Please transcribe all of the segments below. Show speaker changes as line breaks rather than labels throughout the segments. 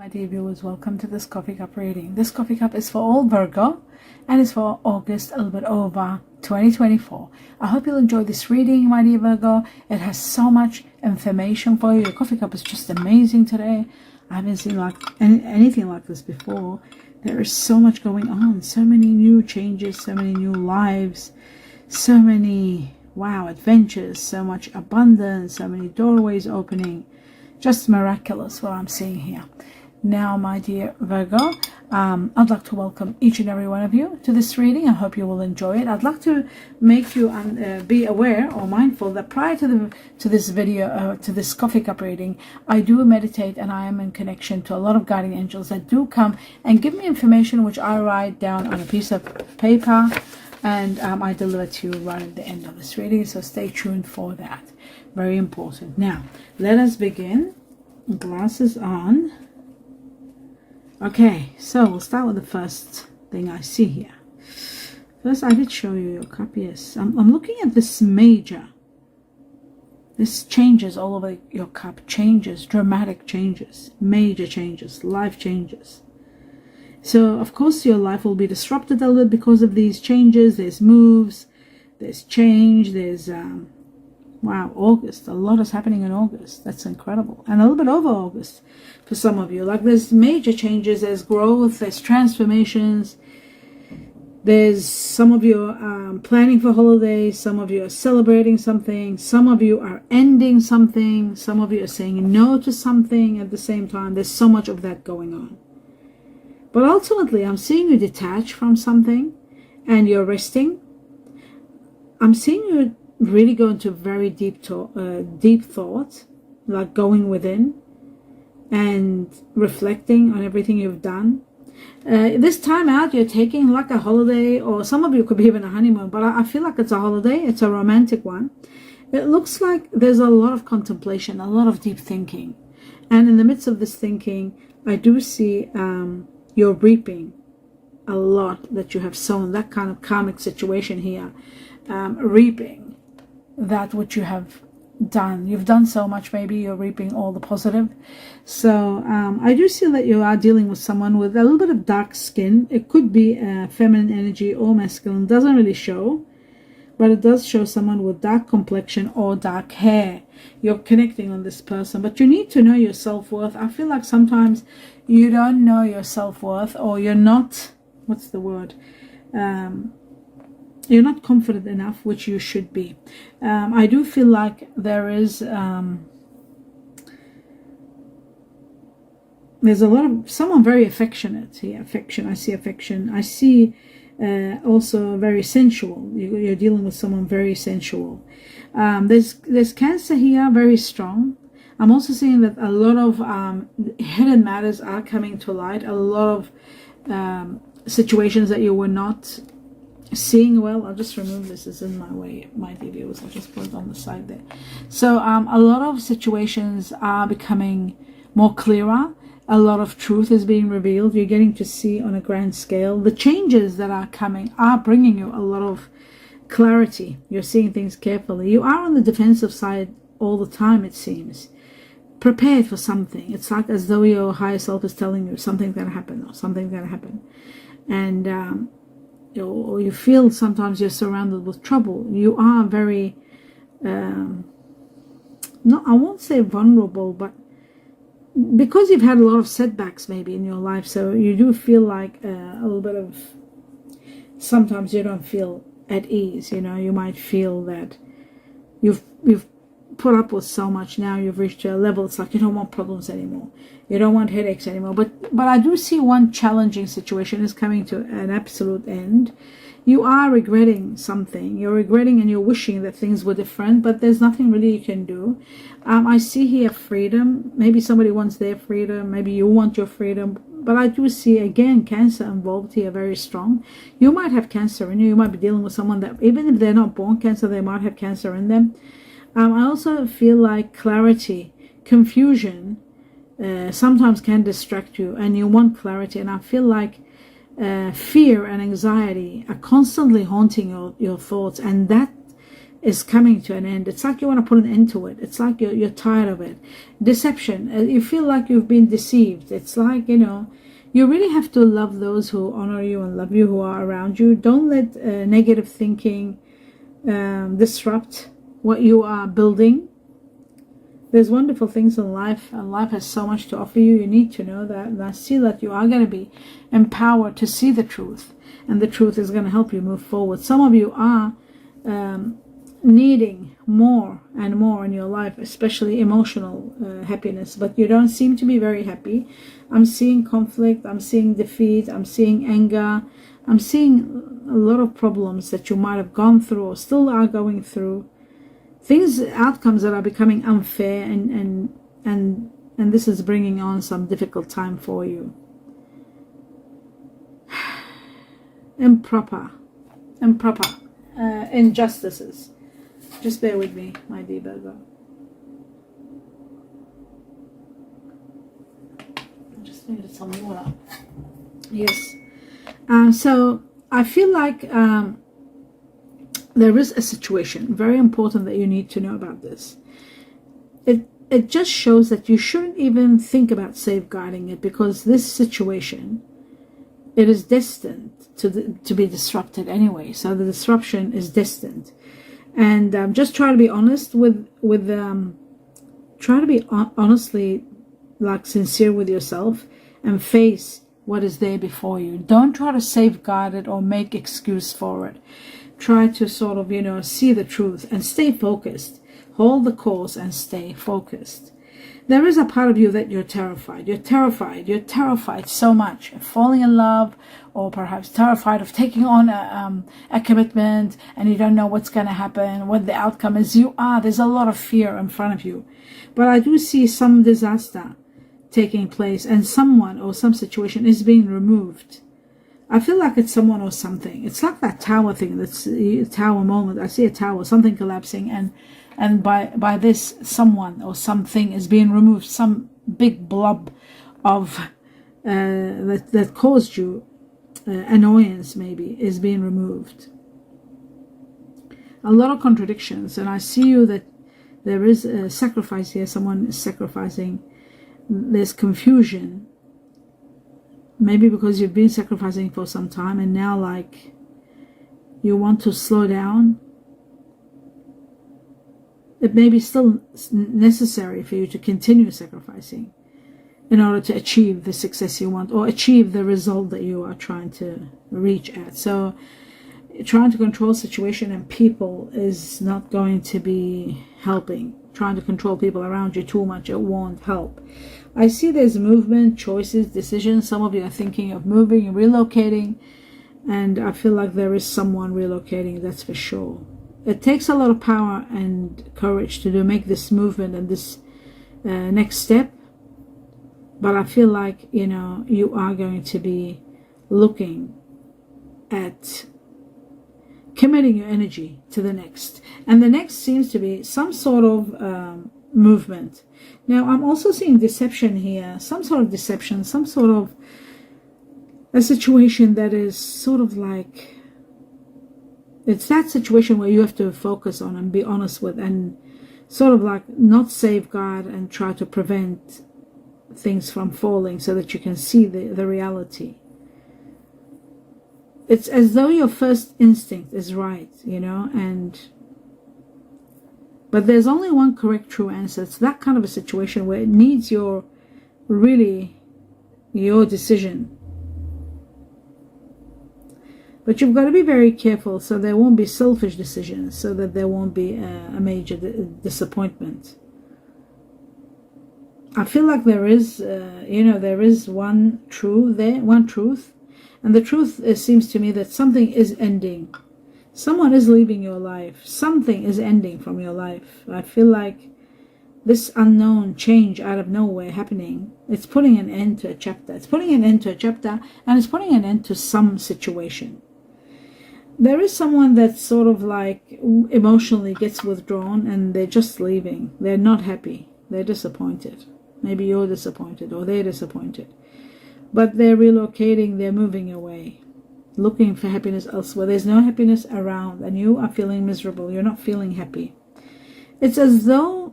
My dear viewers, welcome to this coffee cup reading. This coffee cup is for all Virgo and is for August, a little bit over 2024. I hope you'll enjoy this reading, my dear Virgo. It has so much information for you. Your coffee cup is just amazing today. I haven't seen anything like this before. There is so much going on, so many new changes, so many new lives, so many adventures, so much abundance, so many doorways opening. Just miraculous what I'm seeing here. Now, my dear Virgo, I'd like to welcome each and every one of you to this reading. I hope you will enjoy it. I'd like to make you be aware or mindful that prior to this video, to this coffee cup reading, I do meditate and I am in connection to a lot of guardian angels that do come and give me information which I write down on a piece of paper and I deliver to you right at the end of this reading. So stay tuned for that. Very important. Now, let us begin. Glasses on. Okay, so we'll start with the first thing I see here. First, I did show you your cup, yes. I'm looking at this major. This changes all over your cup. Changes, dramatic changes, major changes, life changes. So, of course, your life will be disrupted a little bit because of these changes. There's moves, there's change, there's... August. A lot is happening in August. That's incredible. And a little bit over August for some of you. Like there's major changes, there's growth, there's transformations. There's some of you planning for holidays. Some of you are celebrating something. Some of you are ending something. Some of you are saying no to something at the same time. There's so much of that going on. But ultimately, I'm seeing you detach from something and you're resting. I'm seeing you really go into very deep thought, like going within and reflecting on everything you've done. This time out, you're taking like a holiday, or some of you could be even a honeymoon, but I feel like it's a holiday. It's a romantic one. It looks like there's a lot of contemplation, a lot of deep thinking. And in the midst of this thinking, I do see you're reaping a lot that you have sown, that kind of karmic situation here, reaping that which you have done. You've done so much, maybe you're reaping all the positive. So I do see that you are dealing with someone with a little bit of dark skin. It could be feminine energy or masculine. Doesn't really show, but it does show someone with dark complexion or dark hair. You're connecting on this person, but you need to know your self-worth. I feel like sometimes you don't know your self-worth, or you're not, what's the word? You're not confident enough, which you should be. I do feel like there is there's a lot of someone very affectionate here. Affection. I see affection. I see also very sensual. You're dealing with someone very sensual. There's Cancer here, very strong. I'm also seeing that a lot of hidden matters are coming to light. A lot of situations that you were not seeing well. I'll just remove this. It's in my way, my viewers. I'll just put it on the side there. So a lot of situations are becoming more clearer. A lot of truth is being revealed. You're getting to see on a grand scale. The changes that are coming are bringing you a lot of clarity. You're seeing things carefully. You are on the defensive side all the time, it seems. Prepared for something. It's like as though your higher self is telling you something's going to happen, or something's going to happen. And or you feel sometimes you're surrounded with trouble. You are very, I won't say vulnerable, but because you've had a lot of setbacks maybe in your life, so you do feel like a little bit of, sometimes you don't feel at ease. You might feel that you've put up with so much. Now you've reached a level, it's like you don't want problems anymore. You don't want headaches anymore. But I do see one challenging situation is coming to an absolute end. You are regretting something. You're regretting and you're wishing that things were different, but there's nothing really you can do. I see here freedom. Maybe somebody wants their freedom. Maybe you want your freedom. But I do see, again, Cancer involved here, very strong. You might have Cancer in you. You might be dealing with someone that, even if they're not born Cancer, they might have Cancer in them. I also feel like clarity, confusion, sometimes can distract you, and you want clarity. And I feel like fear and anxiety are constantly haunting your thoughts, and that is coming to an end. It's like you want to put an end to it. It's like you're tired of it. Deception. You feel like you've been deceived. It's like, you know, you really have to love those who honor you and love you, who are around you. Don't let negative thinking disrupt what you are building. There's wonderful things in life, and life has so much to offer you. You need to know that, and I see that you are going to be empowered to see the truth, and the truth is going to help you move forward. Some of you are needing more and more in your life, especially emotional happiness, but you don't seem to be very happy. I'm seeing conflict, I'm seeing defeat, I'm seeing anger, I'm seeing a lot of problems that you might have gone through or still are going through. Outcomes that are becoming unfair, and this is bringing on some difficult time for you. Improper injustices. Just bear with me, my dear Virgo. I just needed some water. Yes. So I feel like there is a situation, very important, that you need to know about this. It just shows that you shouldn't even think about safeguarding it, because this situation, it is destined to be disrupted anyway. So the disruption is destined, and just try to be honest try to be honestly, like, sincere with yourself, and face what is there before you. Don't try to safeguard it or make excuse for it. Try to sort of, you know, see the truth and stay focused. Hold the course and stay focused. There is a part of you that you're terrified. You're terrified so much of falling in love, or perhaps terrified of taking on a commitment, and you don't know what's going to happen, what the outcome is. There's a lot of fear in front of you. But I do see some disaster taking place, and someone or some situation is being removed. I feel like it's someone or something. It's like that tower thing, that's a tower moment. I see a tower, something collapsing, and by this, someone or something is being removed. Some big blob of that caused you annoyance, maybe, is being removed. A lot of contradictions, and I see you that there is a sacrifice here. Someone is sacrificing. There's confusion. Maybe because you've been sacrificing for some time, and now, like, you want to slow down. It may be still necessary for you to continue sacrificing in order to achieve the success you want, or achieve the result that you are trying to reach at. So trying to control situation and people is not going to be helping. Trying to control people around you too much, it won't help. I see there's movement, choices, decisions. Some of you are thinking of moving and relocating, and I feel like there is someone relocating, that's for sure. It takes a lot of power and courage to make this movement and this next step, but I feel like, you know, you are going to be looking at committing your energy to the next, and the next seems to be some sort of movement. Now I'm also seeing deception here, some sort of deception, some sort of a situation that is sort of like, it's that situation where you have to focus on and be honest with, and sort of like not safeguard and try to prevent things from falling so that you can see the reality. It's as though your first instinct is right, you know, but there's only one correct true answer. It's that kind of a situation where it needs your decision. But you've got to be very careful so there won't be selfish decisions, so that there won't be a major disappointment. I feel like there is, there is one truth, and the truth seems to me that something is ending. Someone is leaving your life. Something is ending from your life. I feel like this unknown change out of nowhere happening, it's putting an end to a chapter. It's putting an end to a chapter, and it's putting an end to some situation. There is someone that sort of like emotionally gets withdrawn, and they're just leaving. They're not happy. They're disappointed. Maybe you're disappointed, or they're disappointed. But they're relocating, they're moving away. looking for happiness elsewhere. There's no happiness around, and you are feeling miserable. You're not feeling happy. It's as though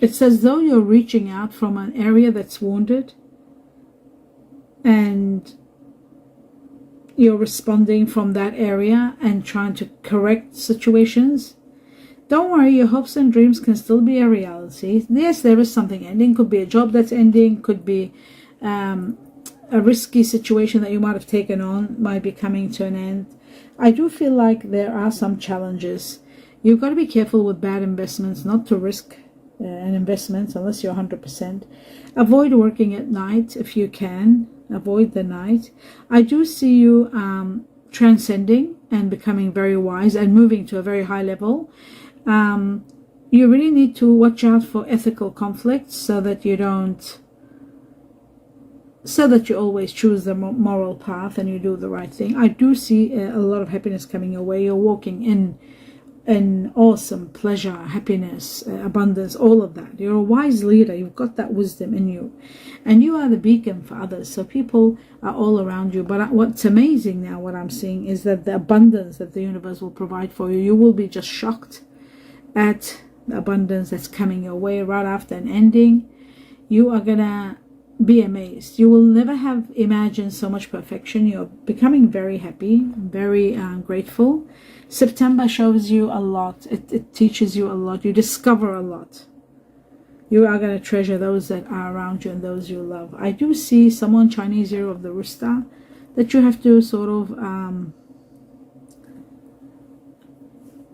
you're reaching out from an area that's wounded, and you're responding from that area and trying to correct situations. Don't worry, your hopes and dreams can still be a reality. Yes, there is something ending. Could be a job that's ending, could be a risky situation that you might have taken on might be coming to an end. I do feel like there are some challenges. You've got to be careful with bad investments, not to risk an investment unless you're 100%. Avoid working at night if you can. Avoid the night. I do see you transcending and becoming very wise and moving to a very high level. You really need to watch out for ethical conflicts so that you always choose the moral path and you do the right thing. I do see a lot of happiness coming your way. You're walking in awesome pleasure, happiness, abundance, all of that. You're a wise leader. You've got that wisdom in you, and you are the beacon for others. So people are all around you. But what's amazing now, what I'm seeing, is that the abundance that the universe will provide for you, you will be just shocked at the abundance that's coming your way right after an ending. You are gonna be amazed. You will never have imagined so much perfection. You're becoming very happy, very grateful. September shows you a lot. It teaches you a lot. You discover a lot. You are going to treasure those that are around you and those you love. I do see someone, Chinese year of the rooster, that you have to sort of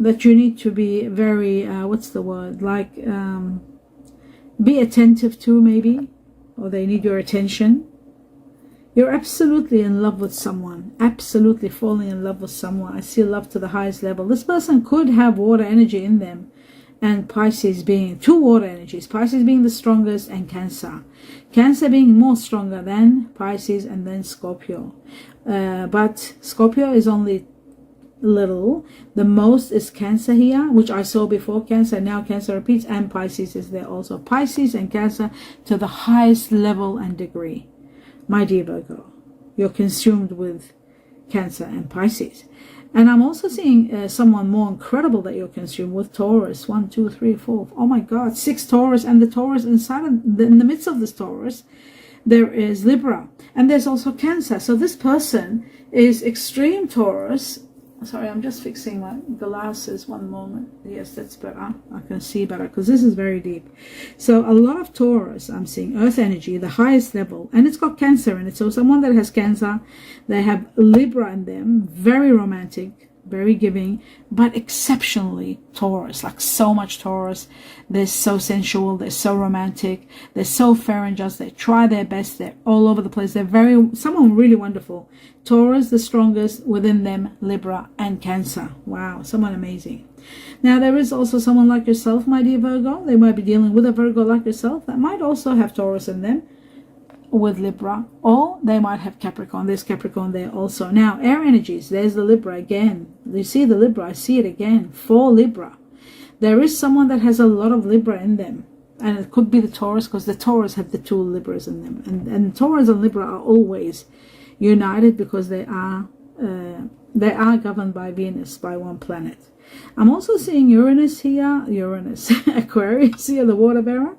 that you need to be very be attentive to, maybe, or they need your attention. You're absolutely in love with someone, absolutely falling in love with someone. I see love to the highest level. This person could have water energy in them, and Pisces being two water energies, Pisces being the strongest and Cancer being more stronger than Pisces and then Scorpio. But Scorpio is only little. The most is Cancer here, which I saw before Cancer. Now Cancer repeats, and Pisces is there also. Pisces and Cancer to the highest level and degree. My dear Virgo, you're consumed with Cancer and Pisces. And I'm also seeing someone more incredible that you're consumed with, Taurus. 1, 2, 3, 4. Oh my God, 6 Taurus, and the Taurus in the midst of this Taurus, there is Libra, and there's also Cancer. So this person is extreme Taurus. Sorry, I'm just fixing my glasses. One moment. Yes, that's better. I can see better because this is very deep. So a lot of Taurus, I'm seeing Earth energy, the highest level, and it's got Cancer in it. So someone that has Cancer, they have Libra in them, very romantic, very giving, but exceptionally Taurus, like so much Taurus. They're so sensual, they're so romantic, they're so fair and just, they try their best, they're all over the place, they're someone really wonderful. Taurus, the strongest, within them Libra and Cancer. Wow, someone amazing. Now there is also someone like yourself, my dear Virgo. They might be dealing with a Virgo like yourself that might also have Taurus in them with Libra, or they might have Capricorn. There's Capricorn there also. Now air energies, there's the Libra again. You see the Libra, I see it again, for Libra. There is someone that has a lot of Libra in them, and it could be the Taurus, because the Taurus have the 2 Libras in them, and Taurus and Libra are always united because they are governed by Venus, by one planet. I'm also seeing Uranus here, Aquarius here, the water bearer.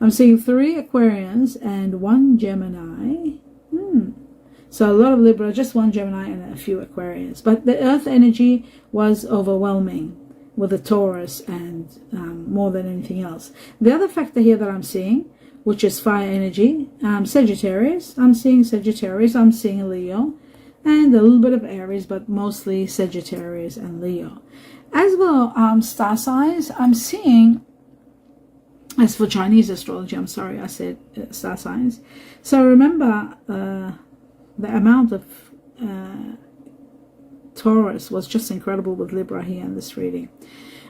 I'm seeing 3 Aquarians and 1 Gemini. So a lot of Libra, just 1 Gemini and a few Aquarians. But the Earth energy was overwhelming with the Taurus and more than anything else. The other factor here that I'm seeing, which is fire energy, Sagittarius. I'm seeing Sagittarius, I'm seeing Leo, and a little bit of Aries, but mostly Sagittarius and Leo. As well, star signs, I'm seeing, as for Chinese astrology, I'm sorry, I said star signs. So remember, the amount of Taurus was just incredible with Libra here in this reading.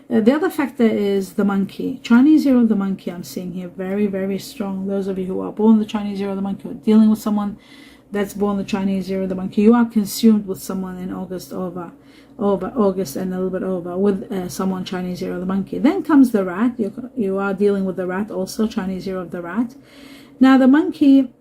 The other factor is the monkey. Chinese year of the monkey I'm seeing here, very, very strong. Those of you who are born the Chinese year of the monkey, or dealing with someone that's born the Chinese year of the monkey, you are consumed with someone in August over August and a little bit over with someone Chinese year of the monkey. Then comes the rat. You are dealing with the rat also, Chinese year of the rat. Now the monkey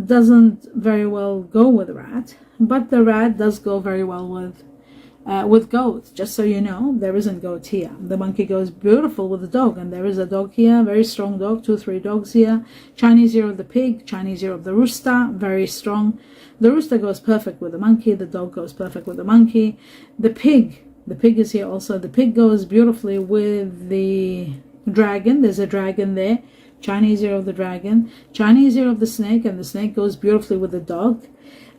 doesn't very well go with rat, but the rat does go very well with goat. Just so you know, there isn't goat here. The monkey goes beautiful with the dog, and there is a dog here, very strong dog, 2-3 dogs here. Chinese year of the pig, Chinese year of the rooster, very strong. The rooster goes perfect with the monkey, the dog goes perfect with the monkey. The pig is here also. The pig goes beautifully with the dragon. There's a dragon there. Chinese year of the dragon, Chinese year of the snake, and the snake goes beautifully with the dog.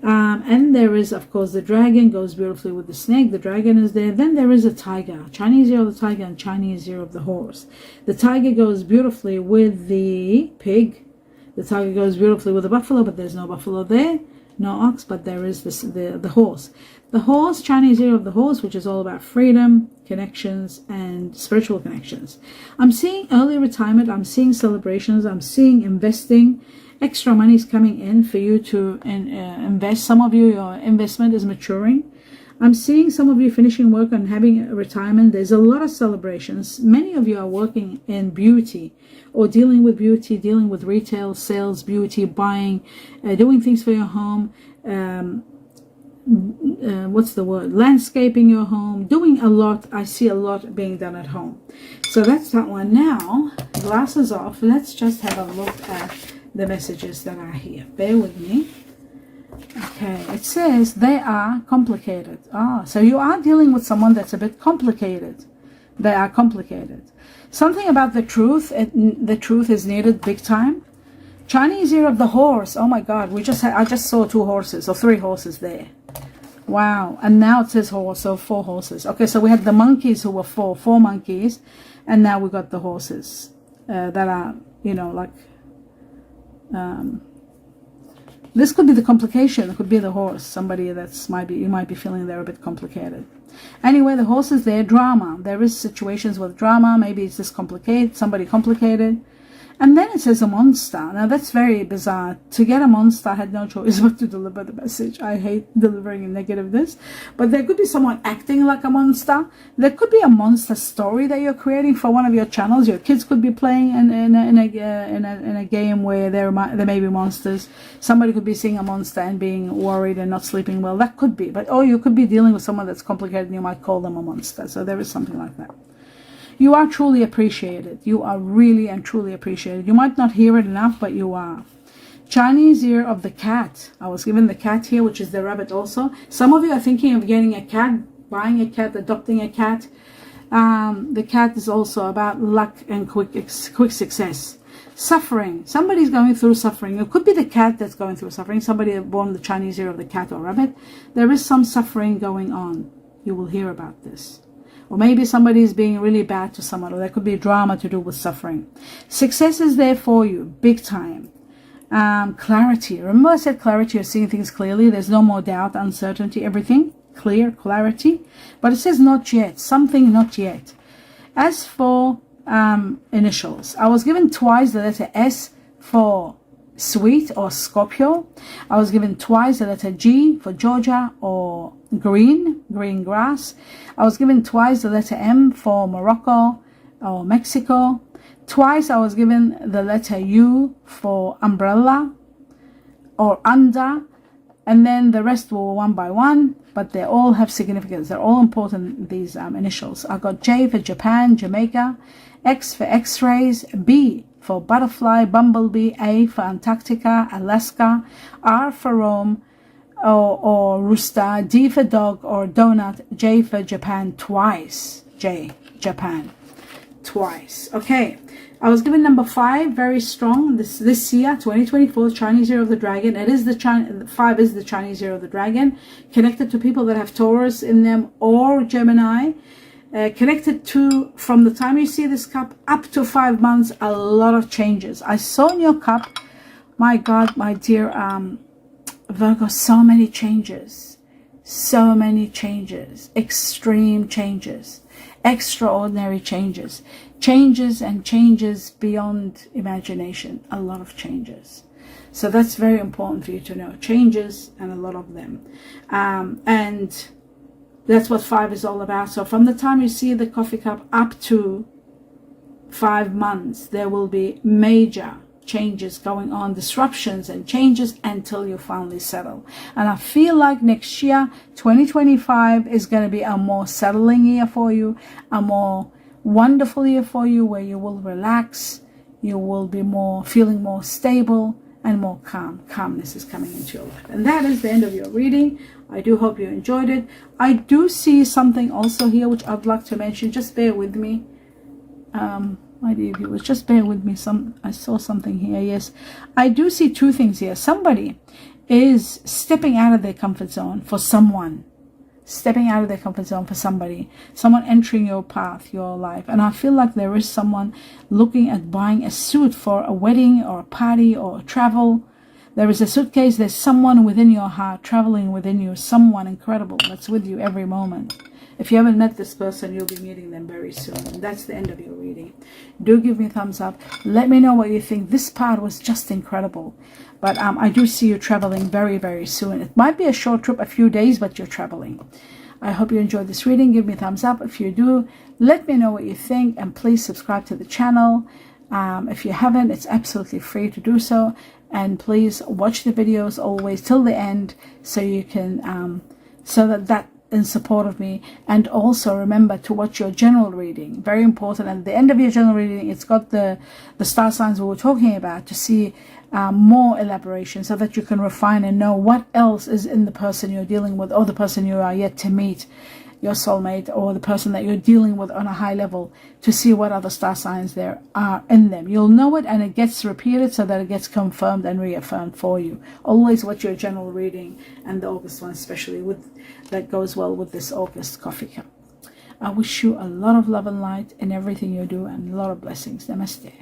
And there is, of course, the dragon goes beautifully with the snake. The dragon is there. Then there is a tiger, Chinese year of the tiger and Chinese year of the horse. The tiger goes beautifully with the pig. The tiger goes beautifully with the buffalo, but there's no buffalo there. No ox, but there is the horse. The horse, Chinese year of the horse, which is all about freedom, connections, and spiritual connections. I'm seeing early retirement. I'm seeing celebrations. I'm seeing investing. Extra money is coming in for you to invest. Some of you, your investment is maturing. I'm seeing some of you finishing work and having a retirement. There's a lot of celebrations. Many of you are working in beauty or dealing with beauty, dealing with retail, sales, beauty, buying, doing things for your home. What's the word? Landscaping your home, doing a lot. I see a lot being done at home. So that's that one. Now, glasses off. Let's just have a look at the messages that are here. Bear with me. Okay, it says they are complicated. So you are dealing with someone that's a bit complicated. They are complicated. Something about the truth. The truth is needed big time. Chinese year of the horse. Oh my God, I just saw 2 horses or 3 horses there. Wow, and now it says horse, so 4 horses. Okay, so we had the monkeys who were 4 monkeys, and now we got the horses that are, like. This could be the complication. It could be the horse. Somebody you might be feeling they're a bit complicated. Anyway, the horse is there. Drama. There is situations with drama. Maybe it's just somebody complicated. And then it says a monster. Now that's very bizarre. To get a monster, I had no choice but to deliver the message. I hate delivering negativeness. But there could be someone acting like a monster. There could be a monster story that you're creating for one of your channels. Your kids could be playing in a game where there may be monsters. Somebody could be seeing a monster and being worried and not sleeping well. That could be. But you could be dealing with someone that's complicated and you might call them a monster. So there is something like that. You are truly appreciated. You are really and truly appreciated. You might not hear it enough, but you are. Chinese year of the cat. I was given the cat here, which is the rabbit also. Some of you are thinking of getting a cat, buying a cat, adopting a cat. The cat is also about luck and quick success. Suffering. Somebody's going through suffering. It could be the cat that's going through suffering. Somebody born the Chinese year of the cat or rabbit. There is some suffering going on. You will hear about this. Or maybe somebody is being really bad to someone, or there could be drama to do with suffering. Success is there for you, big time. Clarity. Remember I said clarity, you're seeing things clearly. There's no more doubt, uncertainty, everything clear, clarity. But it says not yet, something not yet. As for initials, I was given twice the letter S for sweet or Scorpio. I was given twice the letter G for Georgia or green grass. I was given twice the letter M for Morocco or Mexico. Twice I was given the letter U for umbrella or under, and then the rest were one by one, but they all have significance. They're all important, these initials. I got J for Japan, Jamaica, X for X-rays, B for butterfly, bumblebee, A for Antarctica, Alaska, R for Rome, or rooster, D for dog or donut, J for Japan twice. J, Japan, twice. Okay, I was given number 5, very strong. This year, 2024, Chinese year of the dragon. It is 5 is the Chinese year of the dragon, connected to people that have Taurus in them or Gemini. Connected to, from the time you see this cup up to 5 months, a lot of changes. I saw in your cup, my God, my dear Virgo, so many changes, extreme changes, extraordinary changes and changes beyond imagination, a lot of changes. So that's very important for you to know, changes and a lot of them. And that's what 5 is all about. So from the time you see the coffee cup up to 5 months, there will be major changes going on, disruptions and changes until you finally settle. And I feel like next year, 2025, is going to be a more settling year for you, a more wonderful year for you, where you will relax, you will be feeling more stable and more calm. Calmness is coming into your life. And that is the end of your reading. I do hope you enjoyed it. I do see something also here which I'd like to mention. Just bear with me. My dear viewers, just bear with me. I saw something here. Yes, I do see two things here. Somebody is stepping out of their comfort zone for someone. Stepping out of their comfort zone for somebody. Someone entering your path, your life. And I feel like there is someone looking at buying a suit for a wedding or a party or a travel. There is a suitcase. There's someone within your heart, traveling within you. Someone incredible that's with you every moment. If you haven't met this person, you'll be meeting them very soon. And that's the end of your reading. Do give me a thumbs up. Let me know what you think. This part was just incredible. But I do see you traveling very, very soon. It might be a short trip, a few days, but you're traveling. I hope you enjoyed this reading. Give me a thumbs up. If you do, let me know what you think. And please subscribe to the channel. If you haven't, it's absolutely free to do so. And please watch the videos always till the end, so you can, so that in support of me. And also remember to watch your general reading. Very important. At the end of your general reading, it's got the star signs we were talking about, to see more elaboration, so that you can refine and know what else is in the person you're dealing with, or the person you are yet to meet, your soulmate, or the person that you're dealing with on a high level, to see what other star signs there are in them. You'll know it, and it gets repeated so that it gets confirmed and reaffirmed for you. Always watch your general reading, and the August one especially, that goes well with this August coffee cup. I wish you a lot of love and light in everything you do, and a lot of blessings. Namaste.